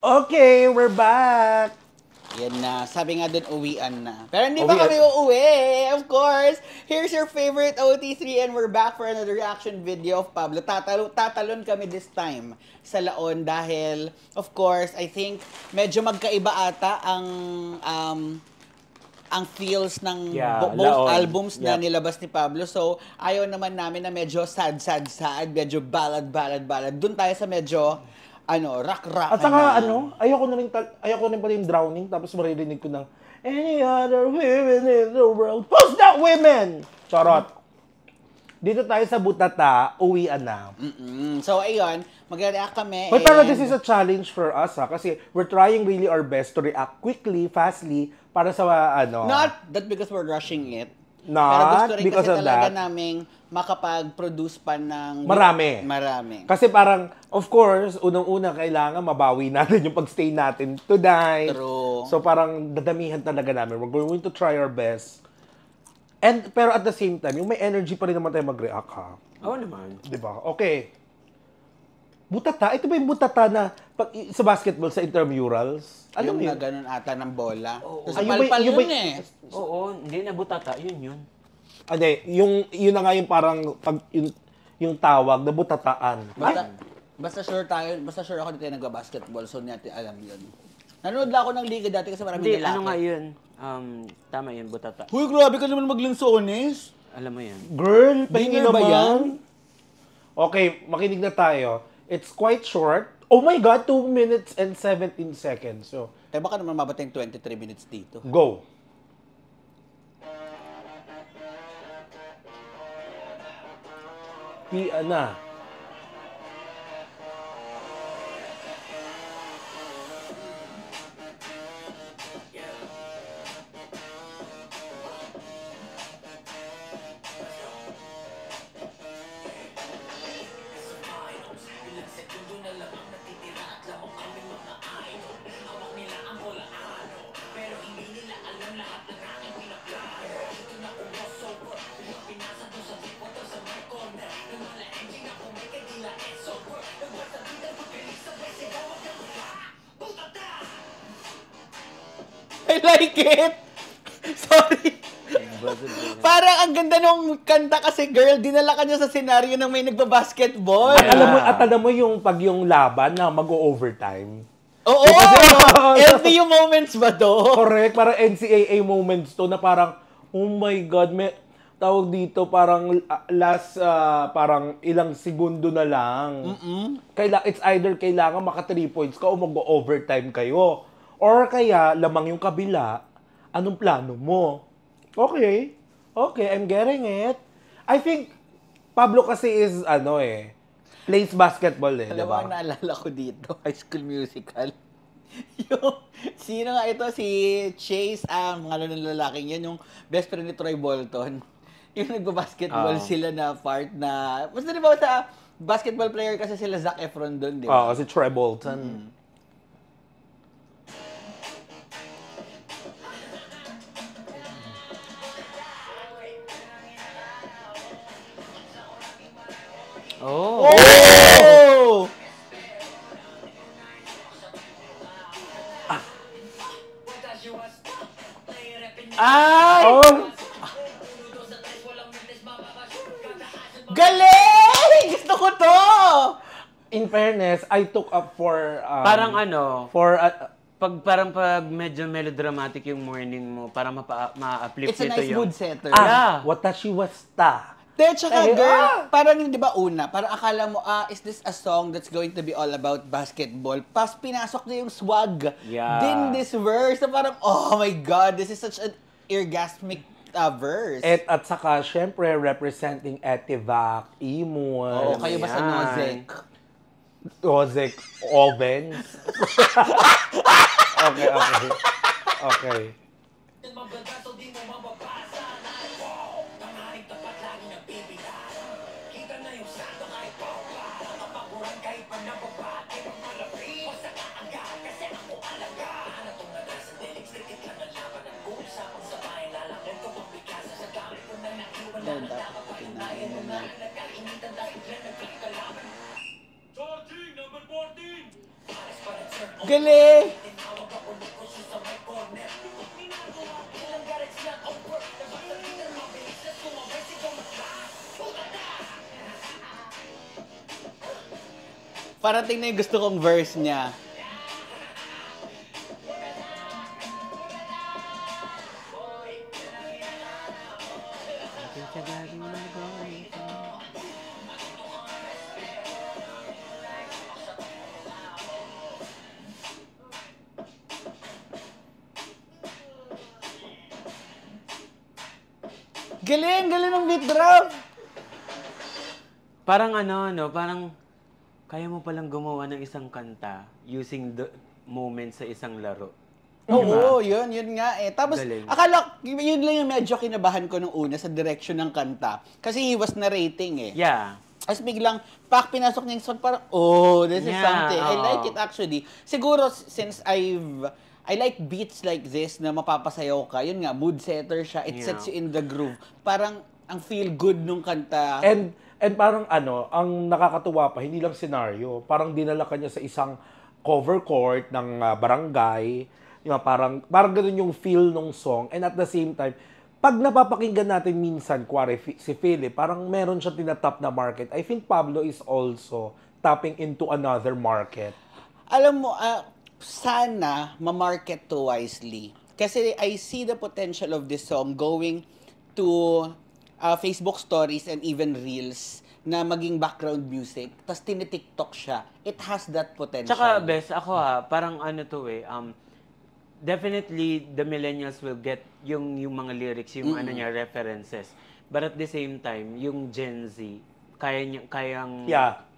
Okay, we're back! Yan na. Sabi nga dun, uwian na. Pero hindi pa kami uuwi, of course. Here's your favorite OT3 and we're back for another reaction video of Pablo. Tatalon kami this time sa Laon dahil, of course, I think medyo magkaiba ata ang feels ng both albums na nilabas ni Pablo. So, ayaw naman namin na medyo sad, medyo ballad. Doon tayo sa medyo rock. At saka ayoko na rin pala yung drowning tapos maririnig ko ng any other women in the world. Who's that women? Charot. Dito tayo sa Butata, uwian na. So, ayun, mag-react kami. But pero this is a challenge for us kasi we're trying really our best to react quickly, fastly, para sa Not that because we're rushing it. Not pero gusto rin because kasi of talaga that. naming makapag-produce pa ng marami. Kasi parang, of course, unang-una kailangan mabawi natin yung pag-stay natin today. True. So parang dadamihan talaga namin. We're going to try our best. Pero at the same time, yung may energy pa rin naman tayo mag-react ha. Oo naman. Diba? Okay. Butata? Ito ba yung butata na sa basketball, sa intramurals? Alam mo yun? Ganun ata ng bola. Ay, palpal yun eh. Oo, hindi na butata. Yun. Hindi, yun na nga yung parang yung tawag na butataan. Basta sure ako dito nagba-basketball, so natin alam yun. Nanonood lang ako ng liga dati kasi maraming lalaki. Hindi, ano nga yun? Tama yun, butata. Huy, grabe ka naman maglansones. Alam mo yan. Girl, pahingi Dinner ba yan? naman. Okay, makinig na tayo. It's quite short. Oh my God, 2 minutes and 17 seconds. So, baka naman mabatay 23 minutes dito. Go. Pia na. I like it! Sorry. Parang ang ganda nung kanta kasi, girl, dinala ka niya sa senaryo ng may nagba-basketball. Alam mo yung pag yung laban na mag-overtime. Oo! LPU moments ba to? Correct. Parang NCAA moments to na parang, oh my God, may tawag dito parang last, parang ilang segundo na lang. It's either kailangan maka 3 points ka o mag-overtime kayo. Or kaya, lamang yung kabila, anong plano mo? Okay, I'm getting it. I think, Pablo kasi is, plays basketball Alam mo, ang naalala ko dito, High School Musical. Sino nga ito? Si Chase, mga ng lalaking yan, yung best friend ni Troy Bolton. Yung nagbabasketball sila na part na, basta di ba sa basketball player kasi sila Zac Efron doon, di ba? Oo, si Troy Bolton. Oh! Ay! Galing! Gusto ko to! In fairness, I took up for... parang pag medyo melodramatic yung morning mo, para ma-uplift It's a nice mood setter. Watashi wa ta. Tsaka girl, parang di ba parang akala mo, is this a song that's going to be all about basketball? Pas pinasok na yung swag din this verse. Na parang, oh my God, this is such an orgasmic verse. At saka, syempre, representing Etivac, Imun. Kayo ba sa Nozek? Nozek Ovens. Okay. Galing! Parating na yung gusto kong verse niya. Galing! Galing ng beat drop! Parang ano, no? Parang kaya mo palang gumawa ng isang kanta using the moment sa isang laro. Oo, yun nga eh. Tapos, Galing. akala, yun lang yung medyo kinabahan ko nung una sa direction ng kanta. Kasi he was narrating eh. Yeah. Tapos biglang, pinasok niya yung song, parang, oh, this is Yeah, something. I oo. like it actually. Siguro, since I like beats like this na mapapasayaw ka, yun nga, mood setter siya, it Yeah. sets you in the groove. Parang, ang feel good nung kanta. And parang ang nakakatuwa pa, hindi lang senaryo. Parang dinala ka niya sa isang cover court ng barangay. Parang ganun yung feel ng song. And at the same time, pag napapakinggan natin minsan, kuwari si Philip, parang meron siya tinatap na market. I think Pablo is also tapping into another market. Alam mo, sana ma-market to wisely. Kasi I see the potential of this song going to Facebook stories and even reels na maging background music, tapos tinitiktok siya. It has that potential. Tsaka, Bes, ako parang ano to definitely the millennials will get yung mga lyrics, yung ano niya, references. But at the same time, yung Gen Z, kayang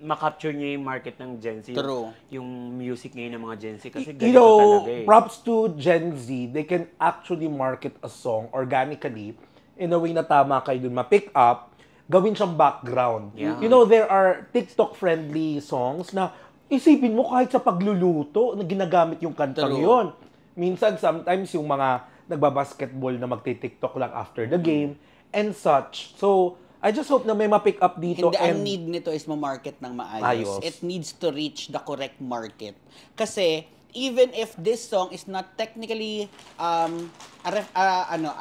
ma-capture niya yung market ng Gen Z. True. Yung music ngayon ng mga Gen Z. Kasi You ganito know, talaga eh. props to Gen Z, they can actually market a song organically in a way na tama kayo dun, ma-pick up, gawin siyang background. Yeah. You know, there are TikTok-friendly songs na isipin mo kahit sa pagluluto na ginagamit yung kantang True. yon. Minsan, sometimes yung mga nagbabasketball na magti-TikTok lang after the game and such. So, I just hope na may ma-pick up dito. Hindi, ang need nito is ma-market ng maayos. Ayos. It needs to reach the correct market. Kasi, even if this song is not technically a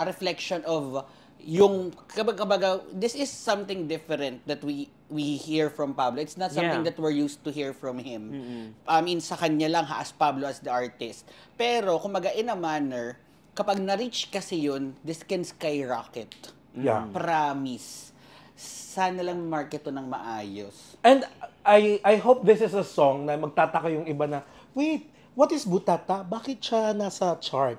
reflection of yung kabaga, this is something different that we hear from Pablo. It's not something that we're used to hear from him. I mean, sa kanya lang as Pablo as the artist. Pero, kumaga in a manner, kapag na-reach kasi yun, this can skyrocket. Yeah. Promise. Sana lang market to ng maayos. And I hope this is a song na magtataka yung iba na, wait, what is Butata? Bakit siya nasa chart?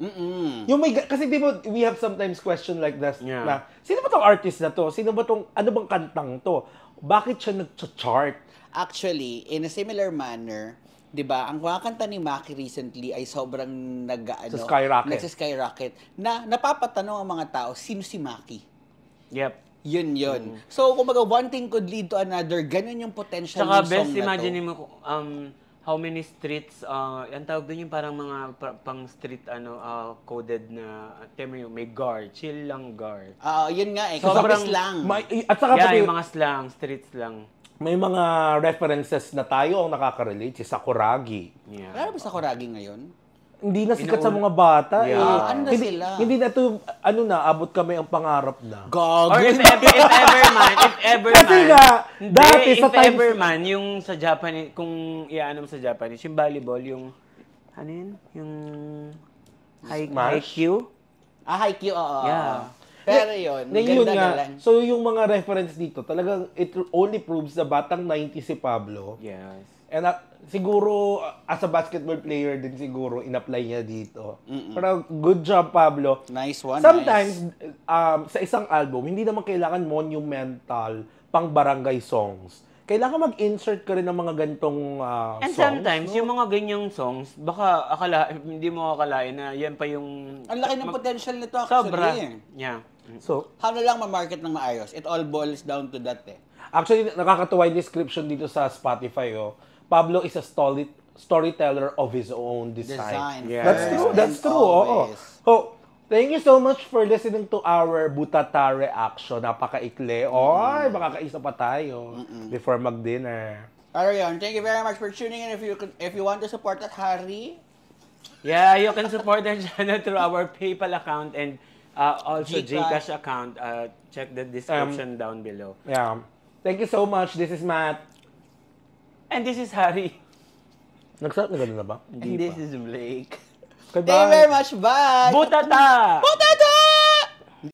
Yung kasi di ba, we have sometimes question like this na, sino ba tong artist na to? Sino ba tong, ano bang kantang to? Bakit siya nag-chart? Actually, in a similar manner, 'di ba? Ang mga kanta ni Maki recently ay sobrang nagsa-skyrocket na napapatanong ang mga tao, sino si Maki? Yep. Yun. So, kumbaga, one thing could lead to another. Ganun yung potential Tsaka ng song best na to. imagine mo how many streets ang tawag doon yung parang mga pang street coded na term yung may guard, chill lang guard. Yun nga eh. Sobrang Sobrang lang. At saka pati, yung mga slang, streets lang. may mga references na tayo ang nakaka-relate, si Sakuragi. Yeah. Wala ba sa Kuragi ngayon? Hindi na sikat sa mga bata eh. Ano na sila? Hindi na to, abot kami ang pangarap na. Gago. Or if ever Kasi man, nga, hindi, dati if sa times- ever man, yung sa Japanese, kung iaano mo sa Japanese, yung volleyball, yung, ano yun? Yung Smash? Haikyuu? Haikyuu, oo. Yeah. Pero yun, Yun ganda nga. na lang. So yung mga reference dito, talagang it only proves na batang 90 si Pablo. Yes. And siguro, as a basketball player din siguro, in-apply niya dito. Pero good job, Pablo. Nice one, Sometimes, sa isang album, hindi naman kailangan monumental pang barangay songs. Kailangan mag-insert ka rin ng mga ganitong And songs. sometimes, yung mga ganyang songs, baka hindi mo akalain na yan pa yung... Ang laki ng potential nito actually. Sobra. Yeah. So, How na lang ma-market ng maayos? It all boils down to that eh. actually, nakakatuwa yung description dito sa Spotify. Pablo is a storyteller of his own design. Yeah. That's true. Oo. So, thank you so much for listening to our Butata reaction. Napakaikli. Makakaisa pa tayo before mag-dinner. Pero yun, thank you very much for tuning in. If you want to support that, Harry. Yeah, you can support our channel through our PayPal account and also GCash account. Check the description down below. Yeah. Thank you so much. This is Matt. And this is Harry. Nag-start na gano'n na ba? And this is Blake. Goodbye. Thank you very much. Bye! Butata! Butata!